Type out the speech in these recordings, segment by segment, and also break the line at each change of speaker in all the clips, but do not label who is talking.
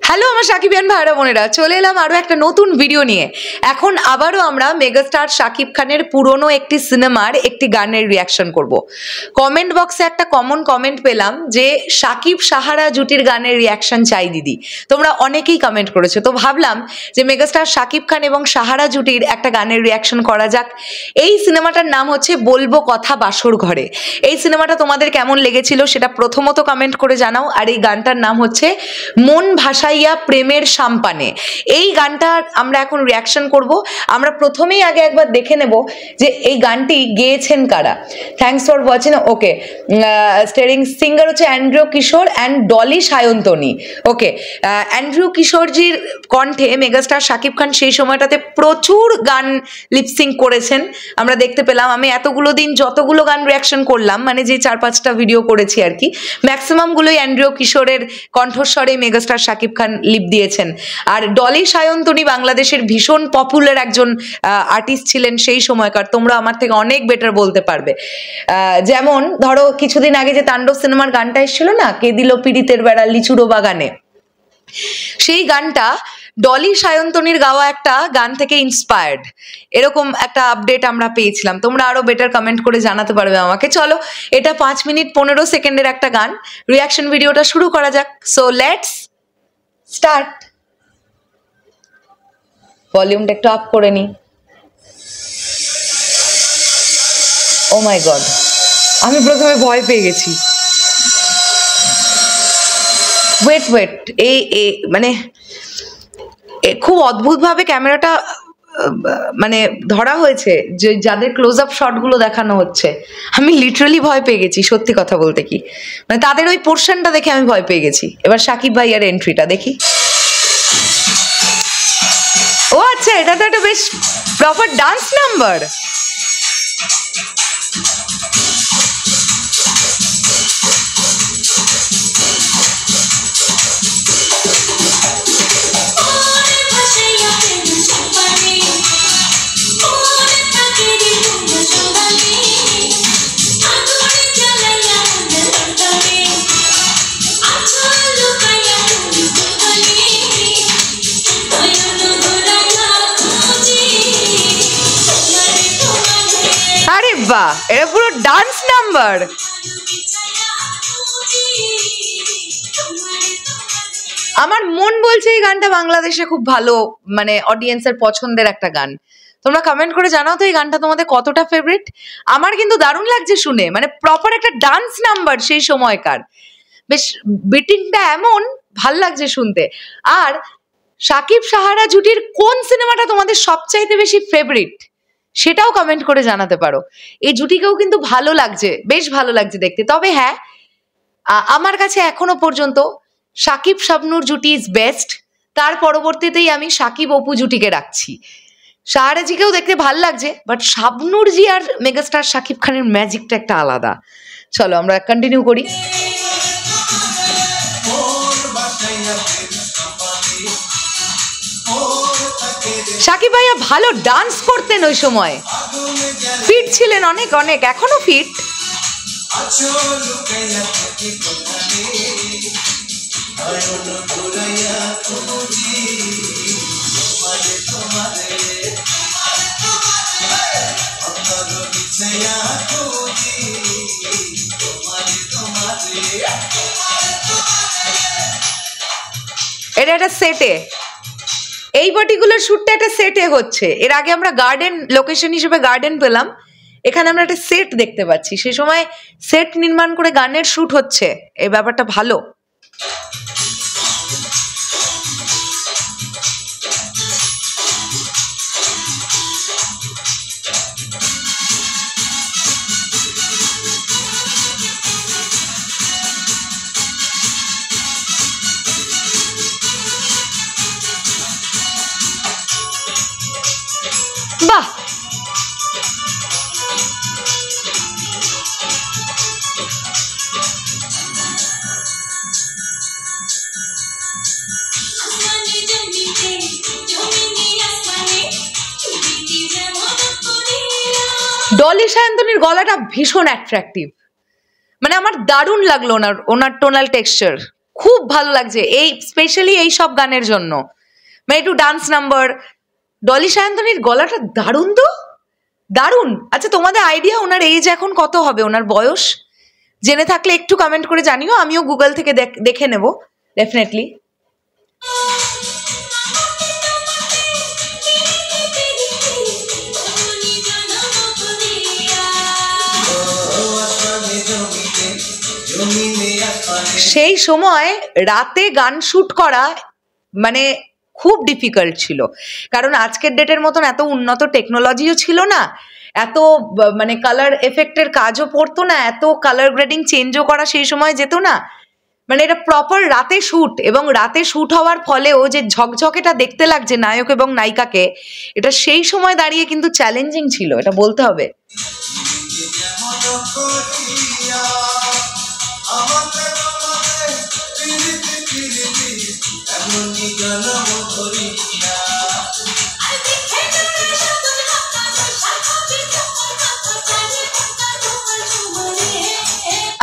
Hello আমার সাকিবিয়ান ভাইরা বোনেরা, চলে এলাম আরও একটা নতুন ভিডিও নিয়ে। এখন আবারও আমরা মেগাস্টার শাকিব খানের পুরনো একটি সিনেমার একটি গানের রিয়াকশন করব। কমেন্ট বক্সে একটা কমন কমেন্ট পেলাম যে শাকিব সাহারা জুটির গানের রিয়াকশন চাই দিদি। তোমরা অনেকেই কমেন্ট করেছো, তো ভাবলাম যে মেগাস্টার শাকিব খান এবং সাহারা জুটির একটা গানের রিয়াকশন করা যাক। এই সিনেমাটার নাম হচ্ছে বলবো কথা বাসর ঘরে। এই সিনেমাটা তোমাদের কেমন লেগেছিল সেটা প্রথমত কমেন্ট করে জানাও। আর এই গানটার নাম হচ্ছে মন ভাসাইয়া প্রেমের সাম্পানে। এই গানটা আমরা এখন রিয়াকশন করব। আমরা প্রথমেই আগে একবার দেখে নেব যে এই গানটি গেয়েছেন কারা। Thanks for watching. Okay, starring singer হচ্ছে অ্যান্ড্রু কিশোর অ্যান্ড ডলি সায়ন্তনী। ওকে, অ্যান্ড্রু কিশোরজির কণ্ঠে মেগাস্টার শাকিব খান সেই সময়টাতে প্রচুর গান লিপসিং করেছেন আমরা দেখতে পেলাম। আমি এতগুলো দিন যতগুলো গান রিয়াকশন করলাম, মানে যে 4-5টা ভিডিও করেছি আর কি, ম্যাক্সিমামগুলোই অ্যান্ড্রু কিশোরের কণ্ঠস্বরে মেগাস্টার শাকিব খান লিপ দিয়েছেন। আর ডলি সায়ন্তনী বাংলাদেশের ভীষণ পপুলার একজন আর্টিস্ট ছিলেন সেই সময়কার। তোমরা আমার থেকে অনেক বেটার বলতে পারবে। যেমন ধরো কিছুদিন আগে যে তাণ্ডব সিনেমার গানটা এসেছিল না, কে দিল পিড়িতের বেড়া লিচুরো বাগানে, সেই গানটা ডলি সায়ন্তনীর গাওয়া একটা গান থেকে ইন্সপায়ার্ড, এরকম একটা আপডেট আমরা পেয়েছিলাম। তোমরা আরো বেটার কমেন্ট করে জানাতে পারবে আমাকে। চলো, এটা 5 মিনিট 15 সেকেন্ডের একটা গান। রিয়াকশন ভিডিওটা শুরু করা যাক। So let's start. ভলিউমটা একটু আপ করে নি। ও মাই গড, আমি প্রথমে ভয় পেয়ে গেছি। ওয়েট, এই মানে খুব অদ্ভুতভাবে ক্যামেরাটা মানে ধরা হয়েছে, যে যাদের ক্লোজ আপ শটগুলো দেখানো হচ্ছে, আমি লিটারালি ভয় পেয়ে গেছি সত্যি কথা বলতে। কি মানে তাদের ওই পোর্শনটা দেখে আমি ভয় পেয়ে গেছি। এবার সাকিব ভাইয়ার এন্ট্রিটা দেখি। ও আচ্ছা, এটা তো একটা বেশ প্রপার ডান্স নাম্বার। আরে বাহ, এটা পুরো ডান্স নাম্বার। আমার মন বলছে এই গানটা বাংলাদেশে খুব ভালো, মানে অডিয়েন্সের পছন্দের একটা গান। তোমরা কমেন্ট করে জানাও তো এই গানটা তোমাদের কতটা ফেভারিট। আমার কিন্তু দারুণ লাগছে শুনে, মানে প্রপার একটা ডান্স নাম্বার সেই সময়কার। বেশ বিটিংটা এমন ভাল লাগছে শুনতে। আর শাকিব সাহারা জুটির কোন সিনেমাটা তোমাদের সবচাইতে বেশি ফেভারিট সেটাও কমেন্ট করে জানাতে পারো। এই জুটিকেও কিন্তু ভালো লাগছে, বেশ ভালো লাগছে দেখতে। তবে হ্যাঁ, আমার কাছে এখনো পর্যন্ত শাকিব শাবনূর জুটি ইজ বেস্ট। তার পরবর্তীতেই আমি শাকিব অপু জুটিকে রাখছি। সাহারাজিকেও দেখতে ভাল লাগছে, বাট শাবনূরজি আর মেগাস্টার শাকিব খানের ম্যাজিকটা একটা আলাদা। চলো আমরা কন্টিনিউ করি। শাকিব ভাইয়া ভালো ডান্স করতেন ওই সময়, ফিট ছিলেন অনেক অনেক, এখনো ফিট। এটা একটা সেটে, এই পার্টিকুলার শ্যুটটা একটা সেটে হচ্ছে। এর আগে আমরা গার্ডেন লোকেশন হিসেবে গার্ডেন পেলাম, এখানে আমরা একটা সেট দেখতে পাচ্ছি। সে সময় সেট নির্মাণ করে গানের শ্যুট হচ্ছে, এই ব্যাপারটা ভালো। বাহ, ডলি সায়ন্তনীর গলাটা ভীষণ অ্যাট্রাকটিভ, মানে আমার দারুণ লাগলো ওনার টোনাল টেক্সচার। খুব ভালো লাগছে এই স্পেশালি এই সব গানের জন্য, মানে একটু ডান্স নাম্বার। ডলি সায়ন্তনীর গলাটা দারুণ তো, দারুণ। আচ্ছা তোমাদের আইডিয়া ওনার এজ এখন কত হবে, ওনার বয়স জেনে থাকলে একটু কমেন্ট করে জানিও, আমিও গুগল থেকে দেখে নেব ডেফিনেটলি। সেই সময় রাতে গান শুট করা মানে খুব ডিফিকাল্ট ছিল, কারণ আজকের ডেটের মতন এত উন্নত টেকনোলজিও ছিল না, এত মানে কালার এফেক্টের কাজও পড়তো না, এত কালার গ্রেডিং চেঞ্জও করা সেই সময় যেত না। মানে এটা প্রপার রাতে শুট, এবং রাতে শুট হওয়ার ফলেও যে ঝকঝকেটা দেখতে লাগছে নায়ক এবং নায়িকাকে, এটা সেই সময় দাঁড়িয়ে কিন্তু চ্যালেঞ্জিং ছিল, এটা বলতে হবে।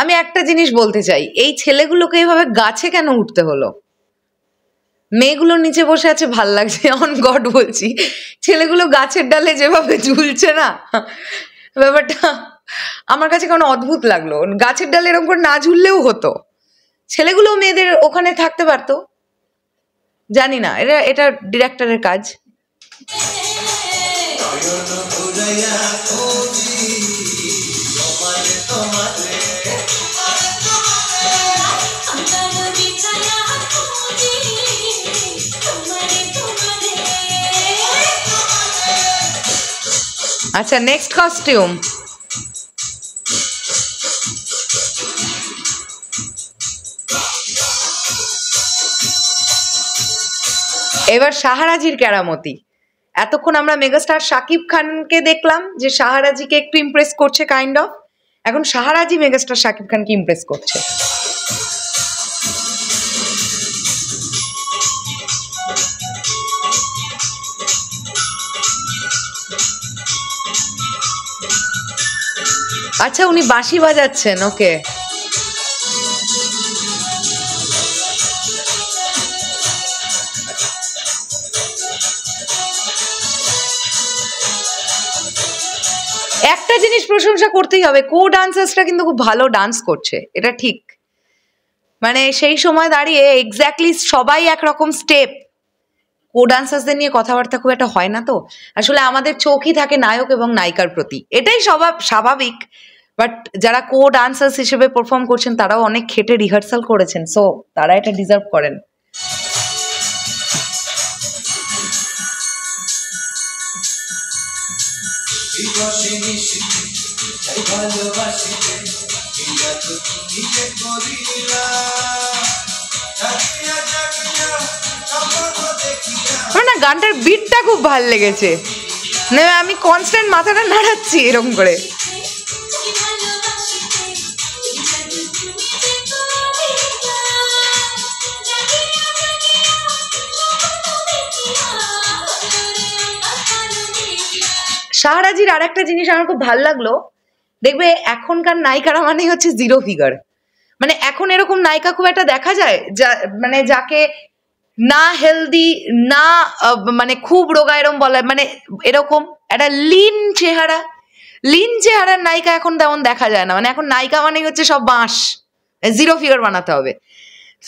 আমি একটা জিনিস বলতে চাই, এই ছেলেগুলোকে এইভাবে গাছে কেন উঠতে হলো? মেয়েগুলোর নিচে বসে আছে ভাল লাগছে, অন গড বলছি, ছেলেগুলো গাছের ডালে যেভাবে ঝুলছে না, ব্যাপারটা আমার কাছে কোনো অদ্ভুত লাগলো। গাছের ডালে এরকম করে না ঝুললেও হতো, ছেলেগুলো মেয়েদের ওখানে থাকতে পারতো। জানি না, এটা ডিরেক্টরের কাজ। আচ্ছা নেক্সট কস্টিউম, এবার শাহরাজির কেরামতি। এতক্ষণ আমরা মেগাস্টার শাকিব খানকে দেখলাম যে শাহরাজিকে একটু ইমপ্রেস করছে কাইন্ড অফ, এখন শাহরাজি মেগাস্টার শাকিব খানকে ইমপ্রেস করছে। আচ্ছা উনি বাঁশি বাজাচ্ছেন, ওকে। একটা জিনিস প্রশংসা করতেই হবে, কো ডান্সার্সরা কিন্তু খুব ভালো ডান্স করছে, এটা ঠিক। মানে সেই সময় দাঁড়িয়ে এক্স্যাক্টলি সবাই একরকম স্টেপ, কো ডান্সার্সদের নিয়ে কথাবার্তা খুব একটা হয় না তো, আসলে আমাদের চোখই থাকে নায়ক এবং নায়িকার প্রতি, এটাই স্বাভাবিক। বাট যারা কো ডান্সার্স হিসেবে পারফর্ম করছেন তারাও অনেক খেটে রিহার্সাল করেছেন, সো তারা এটা ডিজার্ভ করেন। না গানটার বিটটা খুব ভালো লেগেছে, আমি কনস্ট্যান্ট মাথাটা নাড়াচ্ছি এরকম করে। শাহরাজির আর একটা জিনিস আমার খুব ভালো লাগলো, দেখবে এখনকার নায়িকারা মানে হচ্ছে জিরো ফিগার, মানে এখন এরকম নায়িকা খুব একটা দেখা যায় যা মানে যাকে না হেলদি না মানে খুব রোগা এরকম বলা, মানে এরকম একটা লিন চেহারার নায়িকা এখন তেমন দেখা যায় না। মানে এখন নায়িকা মানে হচ্ছে সব বাঁশ, জিরো ফিগার বানাতে হবে।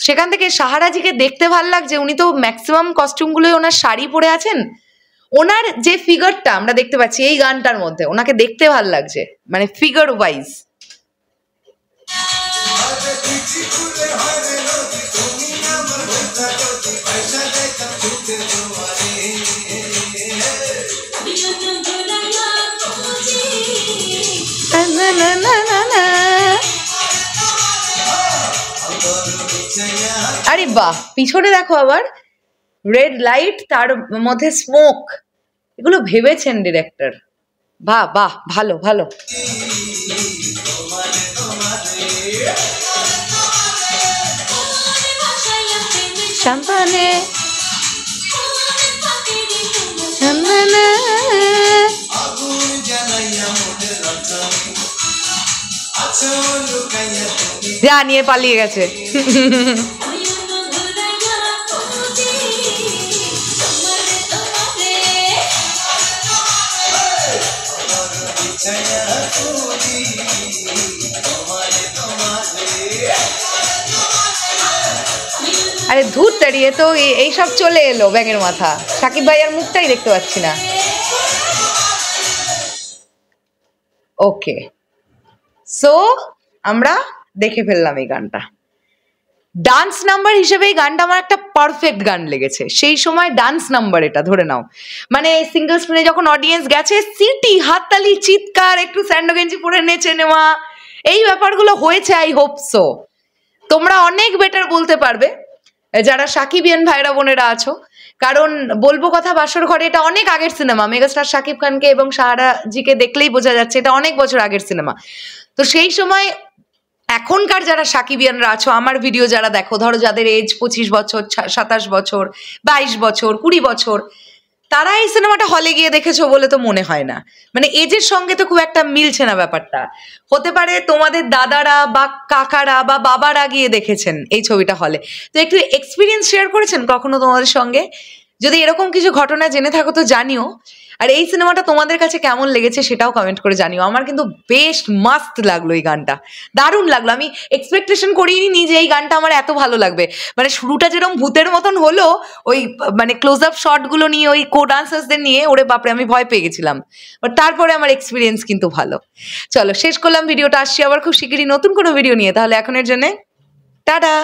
সেখান থেকে শাহরাজিকে দেখতে ভাল লাগছে, উনি তো ম্যাক্সিমাম কস্টিউমগুলোই ওনার শাড়ি পরে আছেন, ওনার যে ফিগারটা আমরা দেখতে পাচ্ছি এই গানটার মধ্যে ওনাকে দেখতে ভাল লাগছে, মানে ফিগার ওয়াইজ। আরে বাহ, পিছনে দেখো আবার রেড লাইট, তার মধ্যে স্মোক, এগুলো ভেবেছেন ডিরেক্টর, বাহ বাহ, ভালো ভালো। শাম্পানে যা নিয়ে পালিয়ে গেছে। ধূর তাড়িয়ে তো এইসব চলে এলো ব্যাঙের মাথা, সাকিব ভাইয়ার মুখটাই দেখতে পাচ্ছি না। ওকে, সো আমরা দেখে ফেললাম এই গানটা। ডান্স নাম্বার হিসেবে এই গানটা আমার একটা পারফেক্ট গান লেগেছে। সেই সময় ডান্স নাম্বার এটা ধরে নাও, মানে সিঙ্গল স্ক্রিনে যখন অডিয়েন্স গেছে, সিটি, হাততালি, চিৎকার, একটু স্যান্ডো গেঞ্জি পরে নেচে নেওয়া, এই ব্যাপারগুলো হয়েছে। আই হোপ সো তোমরা অনেক বেটার বলতে পারবে যারা সাকিবিয়ান ভাইরা বোনেরা আছো, কারণ বলবো কথা বাসর ঘরে এটা অনেক আগের সিনেমা। মেগাস্টার শাকিব খানকে এবং সাহারা জিকে দেখলেই বোঝা যাচ্ছে এটা অনেক বছর আগের সিনেমা। তো সেই সময় এখনকার যারা সাকিবিয়ানরা আছো, আমার ভিডিও যারা দেখো, ধরো যাদের এজ 25 বছর, 27 বছর, 22 বছর, 20 বছর, তারা এই সিনেমাটা হলে গিয়ে দেখেছো বলে তো মনে হয় না। মানে এজের সঙ্গে তো খুব একটা মিলছে না ব্যাপারটা। হতে পারে তোমাদের দাদারা বা কাকারা বা বাবারা গিয়ে দেখেছেন এই ছবিটা হলে, তো একটু এক্সপিরিয়েন্স শেয়ার করেছেন কখনো তোমাদের সঙ্গে? যদি এরকম কিছু ঘটনা জেনে থাকো তো জানিও। আর এই সিনেমাটা তোমাদের কাছে কেমন লেগেছে সেটাও কমেন্ট করে জানিও। আমার কিন্তু বেশ মাস্ত লাগলো এই গানটা, দারুণ লাগলো। আমি এক্সপেকটেশন করিনি যে এই গানটা আমার এত ভালো লাগবে। মানে শুরুটা যেরকম ভূতের মতন হলো, ওই মানে ক্লোজ আপ শটগুলো নিয়ে, ওই কো ডান্সার্সদের নিয়ে, ওরে বাপরে আমি ভয় পেয়ে গেছিলাম। বাট তারপরে আমার এক্সপিরিয়েন্স কিন্তু ভালো। চলো শেষ করলাম ভিডিওটা, আসছি আবার খুব শিগগিরই নতুন কোনো ভিডিও নিয়ে। তাহলে এখনের জন্য টাটা।